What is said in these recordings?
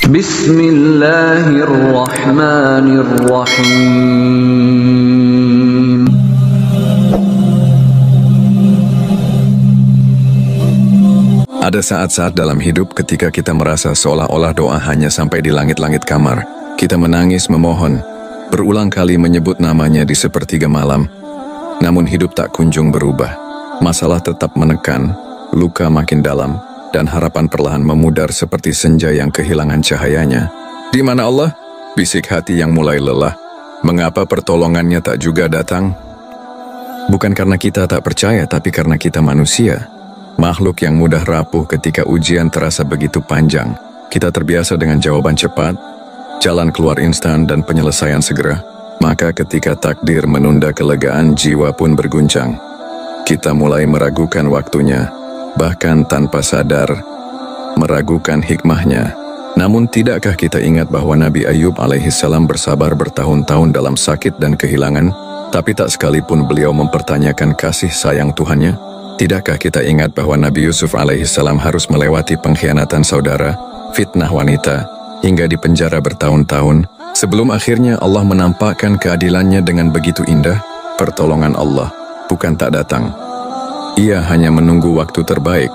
Bismillahirrahmanirrahim. Ada saat-saat dalam hidup ketika kita merasa seolah-olah doa hanya sampai di langit-langit kamar. Kita menangis memohon, berulang kali menyebut namanya di sepertiga malam. Namun hidup tak kunjung berubah. Masalah tetap menekan, luka makin dalam, dan harapan perlahan memudar seperti senja yang kehilangan cahayanya. Di mana Allah? Bisik hati yang mulai lelah. Mengapa pertolongannya tak juga datang? Bukan karena kita tak percaya, tapi karena kita manusia. Makhluk yang mudah rapuh ketika ujian terasa begitu panjang. Kita terbiasa dengan jawaban cepat, jalan keluar instan dan penyelesaian segera. Maka ketika takdir menunda kelegaan, jiwa pun berguncang. Kita mulai meragukan waktunya, bahkan tanpa sadar, meragukan hikmahnya. Namun tidakkah kita ingat bahwa Nabi Ayub alaihissalam bersabar bertahun-tahun dalam sakit dan kehilangan, tapi tak sekalipun beliau mempertanyakan kasih sayang Tuhannya? Tidakkah kita ingat bahwa Nabi Yusuf alaihissalam harus melewati pengkhianatan saudara, fitnah wanita, hingga dipenjara bertahun-tahun, sebelum akhirnya Allah menampakkan keadilannya dengan begitu indah? Pertolongan Allah bukan tak datang. Ia hanya menunggu waktu terbaik,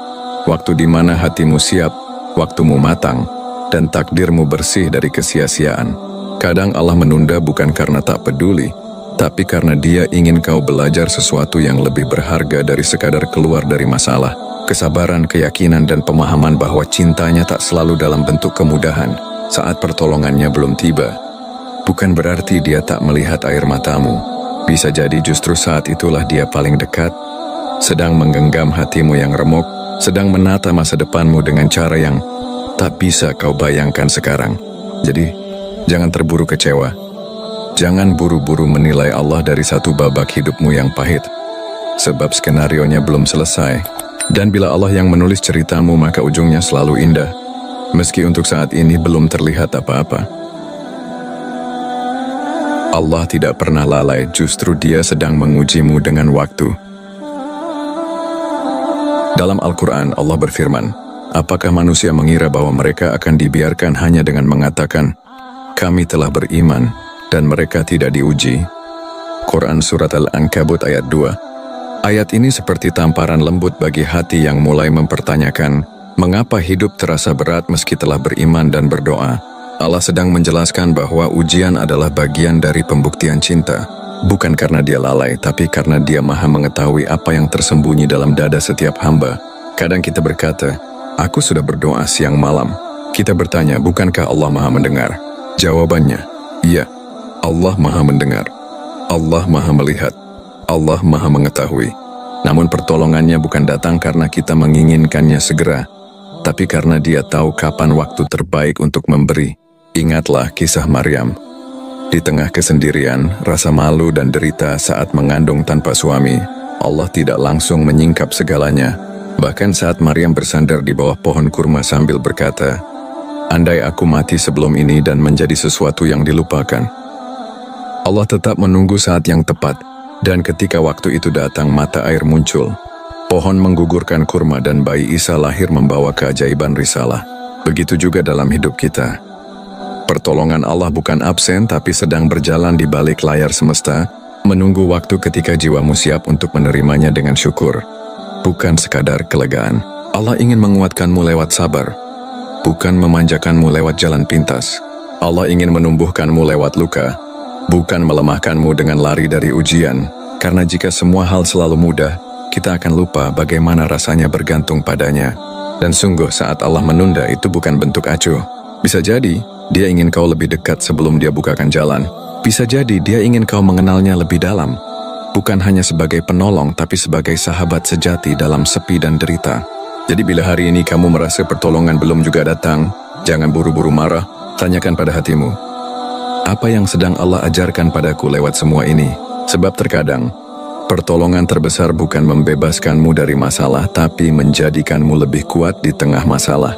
waktu di mana hatimu siap, waktumu matang, dan takdirmu bersih dari kesia-siaan. Kadang Allah menunda bukan karena tak peduli, tapi karena Dia ingin kau belajar sesuatu yang lebih berharga dari sekadar keluar dari masalah. Kesabaran, keyakinan, dan pemahaman bahwa cintanya tak selalu dalam bentuk kemudahan saat pertolongannya belum tiba. Bukan berarti Dia tak melihat air matamu. Bisa jadi justru saat itulah Dia paling dekat, sedang menggenggam hatimu yang remuk, sedang menata masa depanmu dengan cara yang tak bisa kau bayangkan sekarang. Jadi, jangan terburu kecewa. Jangan buru-buru menilai Allah dari satu babak hidupmu yang pahit. Sebab skenarionya belum selesai. Dan bila Allah yang menulis ceritamu, maka ujungnya selalu indah. Meski untuk saat ini belum terlihat apa-apa. Allah tidak pernah lalai, justru Dia sedang mengujimu dengan waktu. Dalam Al-Quran, Allah berfirman, apakah manusia mengira bahwa mereka akan dibiarkan hanya dengan mengatakan, kami telah beriman, dan mereka tidak diuji? Quran Surat Al-Ankabut ayat 2. Ayat ini seperti tamparan lembut bagi hati yang mulai mempertanyakan, mengapa hidup terasa berat meski telah beriman dan berdoa? Allah sedang menjelaskan bahwa ujian adalah bagian dari pembuktian cinta. Bukan karena Dia lalai, tapi karena Dia maha mengetahui apa yang tersembunyi dalam dada setiap hamba. Kadang kita berkata, aku sudah berdoa siang malam. Kita bertanya, bukankah Allah maha mendengar? Jawabannya, iya, Allah maha mendengar. Allah maha melihat. Allah maha mengetahui. Namun pertolongannya bukan datang karena kita menginginkannya segera, tapi karena Dia tahu kapan waktu terbaik untuk memberi. Ingatlah kisah Maryam. Di tengah kesendirian, rasa malu dan derita saat mengandung tanpa suami, Allah tidak langsung menyingkap segalanya. Bahkan saat Maryam bersandar di bawah pohon kurma sambil berkata, andai aku mati sebelum ini dan menjadi sesuatu yang dilupakan. Allah tetap menunggu saat yang tepat, dan ketika waktu itu datang mata air muncul. Pohon menggugurkan kurma dan bayi Isa lahir membawa keajaiban risalah. Begitu juga dalam hidup kita. Pertolongan Allah bukan absen tapi sedang berjalan di balik layar semesta, menunggu waktu ketika jiwamu siap untuk menerimanya dengan syukur. Bukan sekadar kelegaan. Allah ingin menguatkanmu lewat sabar, bukan memanjakanmu lewat jalan pintas. Allah ingin menumbuhkanmu lewat luka, bukan melemahkanmu dengan lari dari ujian. Karena jika semua hal selalu mudah, kita akan lupa bagaimana rasanya bergantung padanya. Dan sungguh saat Allah menunda itu bukan bentuk acuh. Bisa jadi, Dia ingin kau lebih dekat sebelum Dia bukakan jalan. Bisa jadi Dia ingin kau mengenalnya lebih dalam. Bukan hanya sebagai penolong, tapi sebagai sahabat sejati dalam sepi dan derita. Jadi bila hari ini kamu merasa pertolongan belum juga datang, jangan buru-buru marah, tanyakan pada hatimu. Apa yang sedang Allah ajarkan padaku lewat semua ini? Sebab terkadang, pertolongan terbesar bukan membebaskanmu dari masalah, tapi menjadikanmu lebih kuat di tengah masalah.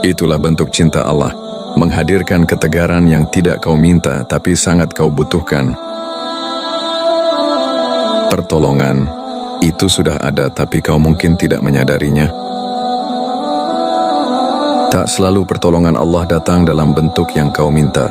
Itulah bentuk cinta Allah. Menghadirkan ketegaran yang tidak kau minta tapi sangat kau butuhkan. Pertolongan itu sudah ada tapi kau mungkin tidak menyadarinya. Tak selalu pertolongan Allah datang dalam bentuk yang kau minta.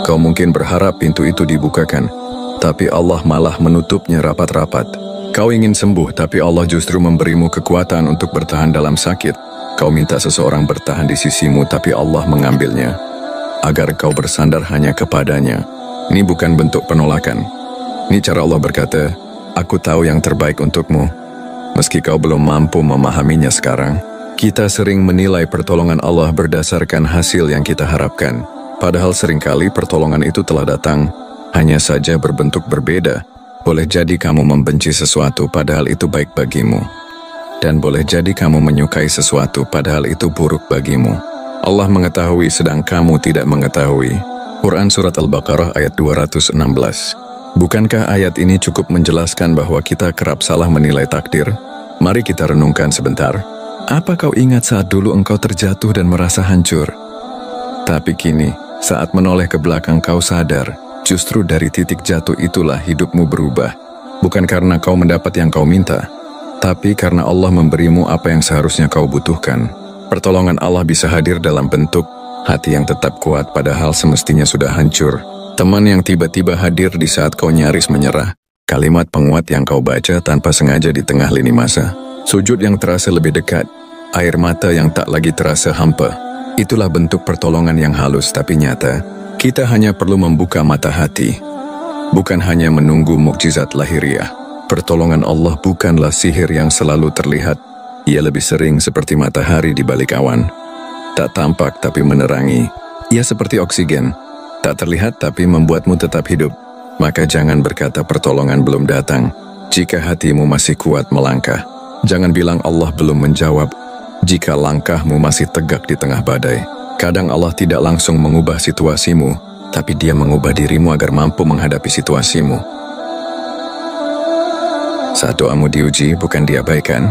Kau mungkin berharap pintu itu dibukakan, tapi Allah malah menutupnya rapat-rapat. Kau ingin sembuh, tapi Allah justru memberimu kekuatan untuk bertahan dalam sakit. Kau minta seseorang bertahan di sisimu, tapi Allah mengambilnya, agar kau bersandar hanya kepadanya. Ini bukan bentuk penolakan. Ini cara Allah berkata, aku tahu yang terbaik untukmu, meski kau belum mampu memahaminya sekarang. Kita sering menilai pertolongan Allah berdasarkan hasil yang kita harapkan. Padahal seringkali pertolongan itu telah datang, hanya saja berbentuk berbeda. Boleh jadi kamu membenci sesuatu padahal itu baik bagimu. Dan boleh jadi kamu menyukai sesuatu padahal itu buruk bagimu. Allah mengetahui sedang kamu tidak mengetahui. Quran Surat Al-Baqarah ayat 216. Bukankah ayat ini cukup menjelaskan bahwa kita kerap salah menilai takdir? Mari kita renungkan sebentar. Apa kau ingat saat dulu engkau terjatuh dan merasa hancur? Tapi kini, saat menoleh ke belakang kau sadar, justru dari titik jatuh itulah hidupmu berubah. Bukan karena kau mendapat yang kau minta, tapi karena Allah memberimu apa yang seharusnya kau butuhkan. Pertolongan Allah bisa hadir dalam bentuk hati yang tetap kuat padahal semestinya sudah hancur. Teman yang tiba-tiba hadir di saat kau nyaris menyerah. Kalimat penguat yang kau baca tanpa sengaja di tengah lini masa. Sujud yang terasa lebih dekat, air mata yang tak lagi terasa hampa. Itulah bentuk pertolongan yang halus tapi nyata. Kita hanya perlu membuka mata hati, bukan hanya menunggu mukjizat lahiriah. Pertolongan Allah bukanlah sihir yang selalu terlihat. Ia lebih sering seperti matahari di balik awan. Tak tampak tapi menerangi. Ia seperti oksigen, tak terlihat tapi membuatmu tetap hidup. Maka jangan berkata pertolongan belum datang, jika hatimu masih kuat melangkah. Jangan bilang Allah belum menjawab, jika langkahmu masih tegak di tengah badai. Kadang Allah tidak langsung mengubah situasimu, tapi Dia mengubah dirimu agar mampu menghadapi situasimu. Saat doamu diuji, bukan diabaikan.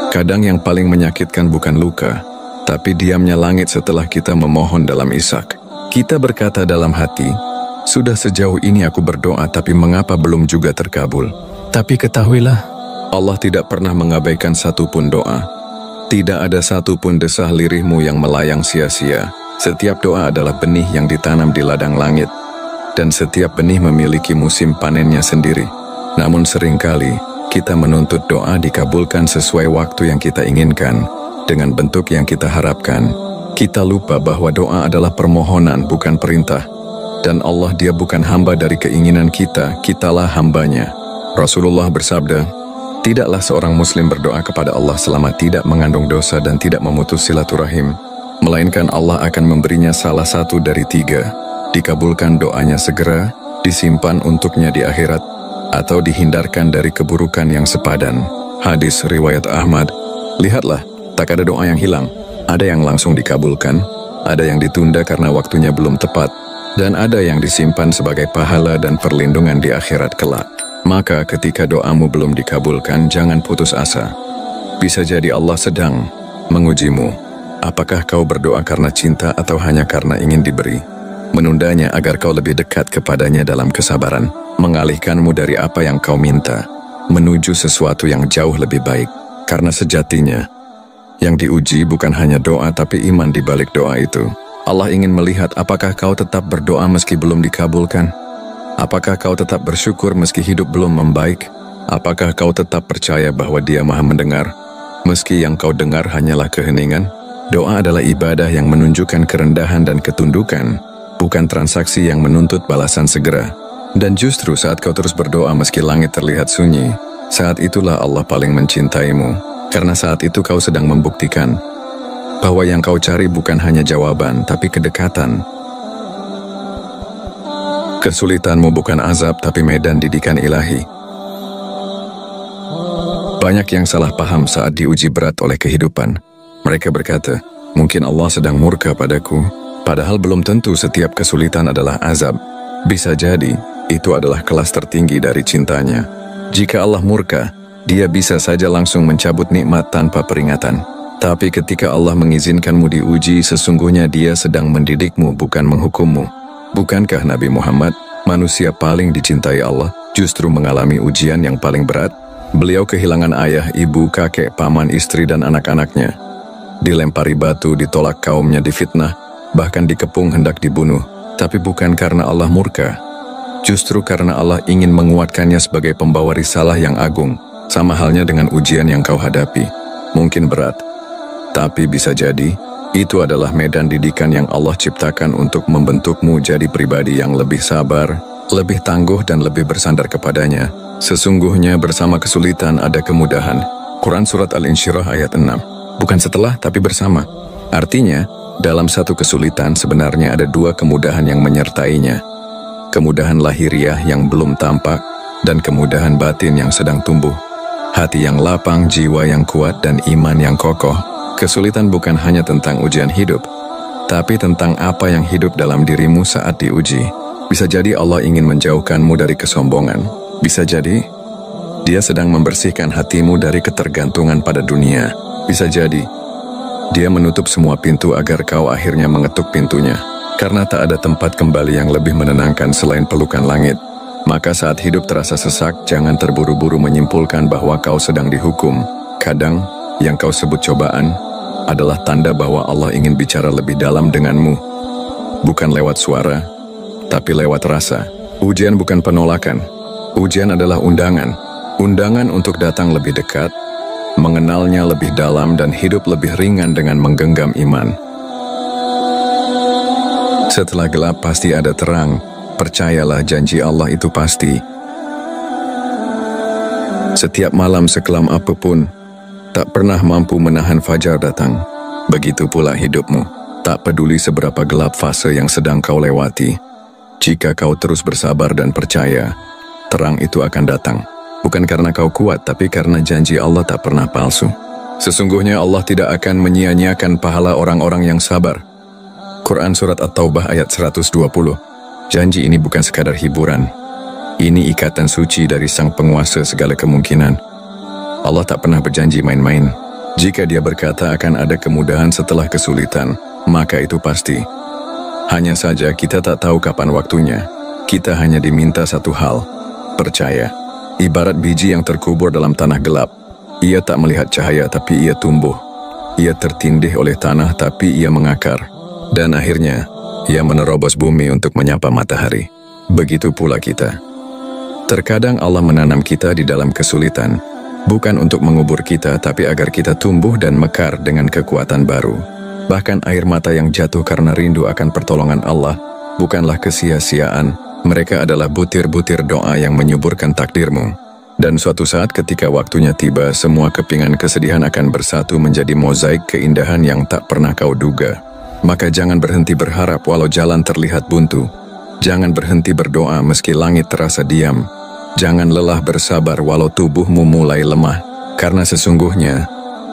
Kadang yang paling menyakitkan bukan luka, tapi diamnya langit setelah kita memohon dalam isak. Kita berkata dalam hati, sudah sejauh ini aku berdoa, tapi mengapa belum juga terkabul? Tapi ketahuilah, Allah tidak pernah mengabaikan satupun doa. Tidak ada satupun desah lirihmu yang melayang sia-sia. Setiap doa adalah benih yang ditanam di ladang langit. Dan setiap benih memiliki musim panennya sendiri. Namun seringkali, kita menuntut doa dikabulkan sesuai waktu yang kita inginkan, dengan bentuk yang kita harapkan. Kita lupa bahwa doa adalah permohonan, bukan perintah. Dan Allah Dia bukan hamba dari keinginan kita, kitalah hambanya. Rasulullah bersabda, tidaklah seorang muslim berdoa kepada Allah selama tidak mengandung dosa dan tidak memutus silaturahim, melainkan Allah akan memberinya salah satu dari tiga. Dikabulkan doanya segera, disimpan untuknya di akhirat, atau dihindarkan dari keburukan yang sepadan. Hadis riwayat Ahmad. Lihatlah, tak ada doa yang hilang. Ada yang langsung dikabulkan, ada yang ditunda karena waktunya belum tepat, dan ada yang disimpan sebagai pahala dan perlindungan di akhirat kelak. Maka ketika doamu belum dikabulkan, jangan putus asa. Bisa jadi Allah sedang mengujimu. Apakah kau berdoa karena cinta atau hanya karena ingin diberi? Menundanya agar kau lebih dekat kepadanya dalam kesabaran, mengalihkanmu dari apa yang kau minta, menuju sesuatu yang jauh lebih baik. Karena sejatinya, yang diuji bukan hanya doa tapi iman di balik doa itu. Allah ingin melihat apakah kau tetap berdoa meski belum dikabulkan. Apakah kau tetap bersyukur meski hidup belum membaik? Apakah kau tetap percaya bahwa Dia Maha mendengar, meski yang kau dengar hanyalah keheningan? Doa adalah ibadah yang menunjukkan kerendahan dan ketundukan, bukan transaksi yang menuntut balasan segera. Dan justru saat kau terus berdoa meski langit terlihat sunyi, saat itulah Allah paling mencintaimu. Karena saat itu kau sedang membuktikan bahwa yang kau cari bukan hanya jawaban, tapi kedekatan. Kesulitanmu bukan azab, tapi medan didikan ilahi. Banyak yang salah paham saat diuji berat oleh kehidupan. Mereka berkata, mungkin Allah sedang murka padaku, padahal belum tentu setiap kesulitan adalah azab. Bisa jadi, itu adalah kelas tertinggi dari cintanya. Jika Allah murka, Dia bisa saja langsung mencabut nikmat tanpa peringatan. Tapi ketika Allah mengizinkanmu diuji, sesungguhnya Dia sedang mendidikmu, bukan menghukummu. Bukankah Nabi Muhammad, manusia paling dicintai Allah, justru mengalami ujian yang paling berat? Beliau kehilangan ayah, ibu, kakek, paman, istri, dan anak-anaknya. dilempari batu, ditolak kaumnya, difitnah, bahkan dikepung hendak dibunuh. Tapi bukan karena Allah murka, justru karena Allah ingin menguatkannya sebagai pembawa risalah yang agung. Sama halnya dengan ujian yang kau hadapi. Mungkin berat, tapi bisa jadi itu adalah medan didikan yang Allah ciptakan untuk membentukmu jadi pribadi yang lebih sabar, lebih tangguh, dan lebih bersandar kepadanya. Sesungguhnya bersama kesulitan ada kemudahan. Quran Surat Al-Insyirah ayat 6. Bukan setelah, tapi bersama. Artinya, dalam satu kesulitan sebenarnya ada dua kemudahan yang menyertainya. Kemudahan lahiriah yang belum tampak, dan kemudahan batin yang sedang tumbuh. Hati yang lapang, jiwa yang kuat, dan iman yang kokoh. Kesulitan bukan hanya tentang ujian hidup, tapi tentang apa yang hidup dalam dirimu saat diuji. Bisa jadi Allah ingin menjauhkanmu dari kesombongan. Bisa jadi Dia sedang membersihkan hatimu dari ketergantungan pada dunia. Bisa jadi Dia menutup semua pintu agar kau akhirnya mengetuk pintunya. Karena tak ada tempat kembali yang lebih menenangkan selain pelukan langit. Maka saat hidup terasa sesak, jangan terburu-buru menyimpulkan bahwa kau sedang dihukum. Kadang, yang kau sebut cobaan adalah tanda bahwa Allah ingin bicara lebih dalam denganmu. Bukan lewat suara, tapi lewat rasa. Ujian bukan penolakan. Ujian adalah undangan. Undangan untuk datang lebih dekat, mengenalnya lebih dalam, dan hidup lebih ringan dengan menggenggam iman. Setelah gelap pasti ada terang. Percayalah, janji Allah itu pasti. Setiap malam sekelam apapun, tak pernah mampu menahan fajar datang. Begitu pula hidupmu. Tak peduli seberapa gelap fase yang sedang kau lewati. Jika kau terus bersabar dan percaya, terang itu akan datang. Bukan karena kau kuat, tapi karena janji Allah tak pernah palsu. Sesungguhnya Allah tidak akan menyia-nyiakan pahala orang-orang yang sabar. Quran Surat At-Taubah ayat 120. Janji ini bukan sekadar hiburan. Ini ikatan suci dari Sang Penguasa segala kemungkinan. Allah tak pernah berjanji main-main. Jika Dia berkata akan ada kemudahan setelah kesulitan, maka itu pasti. Hanya saja kita tak tahu kapan waktunya. Kita hanya diminta satu hal, percaya. Ibarat biji yang terkubur dalam tanah gelap. Ia tak melihat cahaya, tapi ia tumbuh. Ia tertindih oleh tanah, tapi ia mengakar. Dan akhirnya, ia menerobos bumi untuk menyapa matahari. Begitu pula kita. Terkadang Allah menanam kita di dalam kesulitan, bukan untuk mengubur kita, tapi agar kita tumbuh dan mekar dengan kekuatan baru. Bahkan air mata yang jatuh karena rindu akan pertolongan Allah, bukanlah kesia-siaan. Mereka adalah butir-butir doa yang menyuburkan takdirmu. Dan suatu saat ketika waktunya tiba, semua kepingan kesedihan akan bersatu menjadi mozaik keindahan yang tak pernah kau duga. Maka jangan berhenti berharap walau jalan terlihat buntu. Jangan berhenti berdoa meski langit terasa diam. Jangan lelah bersabar walau tubuhmu mulai lemah. Karena sesungguhnya,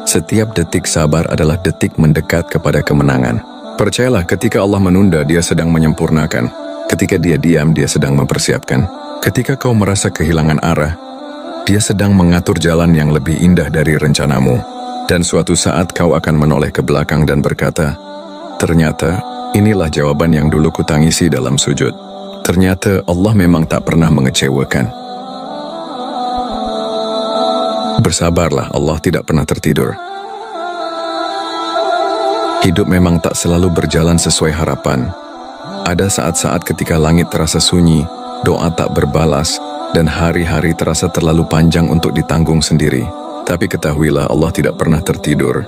setiap detik sabar adalah detik mendekat kepada kemenangan. Percayalah, ketika Allah menunda, Dia sedang menyempurnakan. Ketika Dia diam, Dia sedang mempersiapkan. Ketika kau merasa kehilangan arah, Dia sedang mengatur jalan yang lebih indah dari rencanamu. Dan suatu saat kau akan menoleh ke belakang dan berkata, ternyata, inilah jawaban yang dulu kutangisi dalam sujud. Ternyata Allah memang tak pernah mengecewakan. Bersabarlah, Allah tidak pernah tertidur. Hidup memang tak selalu berjalan sesuai harapan. Ada saat-saat ketika langit terasa sunyi, doa tak berbalas, dan hari-hari terasa terlalu panjang untuk ditanggung sendiri. Tapi ketahuilah, Allah tidak pernah tertidur.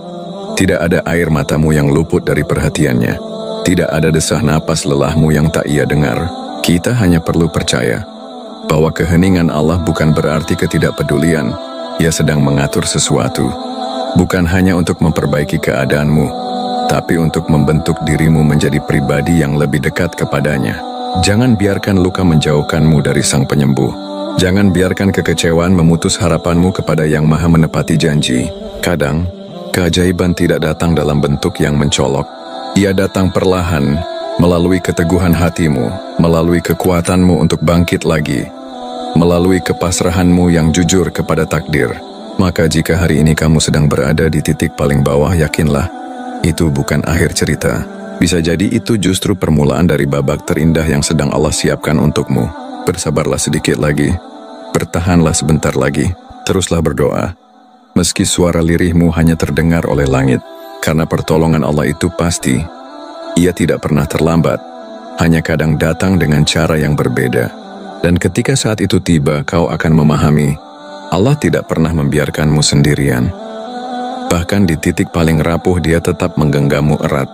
Tidak ada air matamu yang luput dari perhatiannya. Tidak ada desah napas lelahmu yang tak ia dengar. Kita hanya perlu percaya bahwa keheningan Allah bukan berarti ketidakpedulian. Ia sedang mengatur sesuatu. Bukan hanya untuk memperbaiki keadaanmu, tapi untuk membentuk dirimu menjadi pribadi yang lebih dekat kepadanya. Jangan biarkan luka menjauhkanmu dari Sang Penyembuh. Jangan biarkan kekecewaan memutus harapanmu kepada Yang Maha menepati janji. Kadang, keajaiban tidak datang dalam bentuk yang mencolok. Ia datang perlahan, melalui keteguhan hatimu, melalui kekuatanmu untuk bangkit lagi, melalui kepasrahanmu yang jujur kepada takdir. Maka jika hari ini kamu sedang berada di titik paling bawah, yakinlah, itu bukan akhir cerita. Bisa jadi itu justru permulaan dari babak terindah yang sedang Allah siapkan untukmu. Bersabarlah sedikit lagi, bertahanlah sebentar lagi, teruslah berdoa. Meski suara lirihmu hanya terdengar oleh langit, Karena pertolongan Allah itu pasti, Ia tidak pernah terlambat, hanya kadang datang dengan cara yang berbeda. Dan ketika saat itu tiba, kau akan memahami, Allah tidak pernah membiarkanmu sendirian. Bahkan di titik paling rapuh Dia tetap menggenggammu erat.